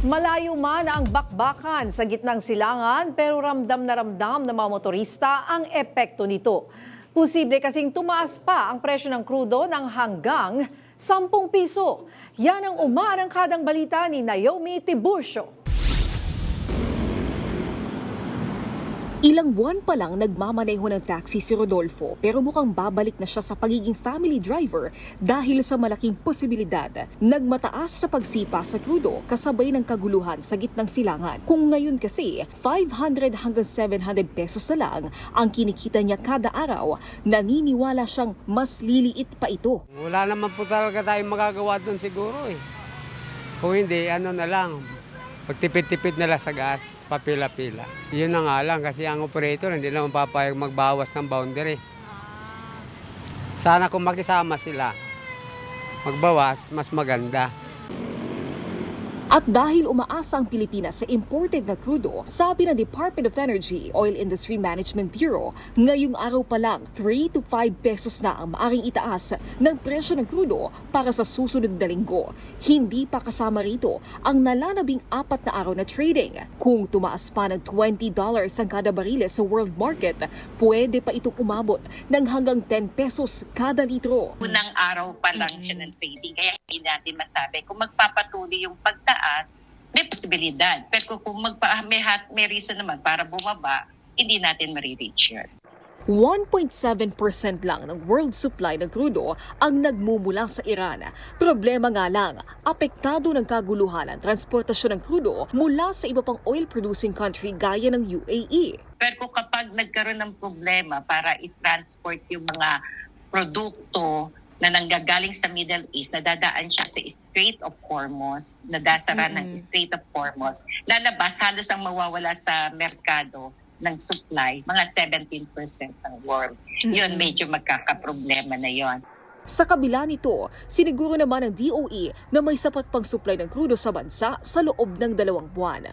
Malayo man ang bakbakan sa gitnang silangan pero ramdam na ramdam ng mga motorista ang epekto nito. Posible kasing tumaas pa ang presyo ng krudo ng hanggang 10 piso. Yan ang umaarangkadang balita ni Naomi Tiburcio. Ilang buwan pa lang nagmamaneho ng taxi si Rodolfo pero mukhang babalik na siya sa pagiging family driver dahil sa malaking posibilidad. Nagmataas sa pagsipa sa krudo kasabay ng kaguluhan sa gitnang silangan. Kung ngayon kasi 500 hanggang 700 pesos na lang ang kinikita niya kada araw, naniniwala siyang mas liliit pa ito. Wala naman po talaga tayong magagawa doon siguro eh. Kung hindi, ano na lang, pagtipid-tipid nila sa gas, papila-pila. Yun na nga lang kasi ang operator hindi naman papayag magbawas ng boundary. Sana kung makisama sila, magbawas, mas maganda. At dahil umaasa ang Pilipinas sa imported na krudo, sabi ng Department of Energy Oil Industry Management Bureau, ngayong araw pa lang 3 to 5 pesos na ang maaring itaas ng presyo ng krudo para sa susunod na linggo. Hindi pa kasama rito ang nalalabing 4 na araw na trading. Kung tumaas pa ng $20 ang kada barile sa world market, pwede pa itong umabot ng hanggang 10 pesos kada litro. Unang araw pa lang siya ng trading, kaya hindi natin masabi kung magpapatuloy yung pagtaas, may posibilidad. Pero kung may reason naman para bumaba, hindi natin marireach yun. 1.7% lang ng world supply ng krudo ang nagmumula sa Iran. Problema nga lang, apektado ng kaguluhan ang transportasyon ng krudo mula sa iba pang oil-producing country gaya ng UAE. Pero kapag nagkaroon ng problema para i-transport yung mga produkto na nanggagaling sa Middle East, nadadaan siya sa Strait of Hormuz, nadasara ng Strait of Hormuz, lalabas halos ang mawawala sa merkado ng supply, mga 17% ng world. Yun, medyo magkakaproblema na yon. Sa kabila nito, siniguro naman ng DOE na may sapat pang supply ng krudo sa bansa sa loob ng 2 buwan.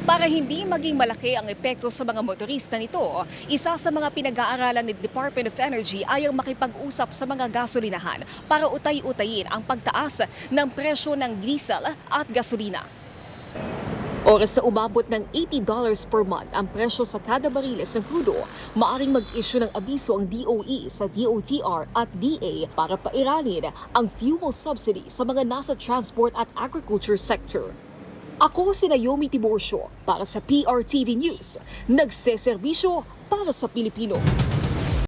Para hindi maging malaki ang epekto sa mga motorista nito, isa sa mga pinag-aaralan ni Department of Energy ay ang makipag-usap sa mga gasolinahan para utay-utayin ang pagtaas ng presyo ng diesel at gasolina. Oras sa umabot ng $80 per month ang presyo sa kada bariles ng krudo, maaring mag-issue ng abiso ang DOE sa DOTR at DA para pairalin ang fuel subsidy sa mga nasa transport at agriculture sector. Ako si Naomi Tiburcio para sa PRTV News, nagseserbisyo para sa Pilipino.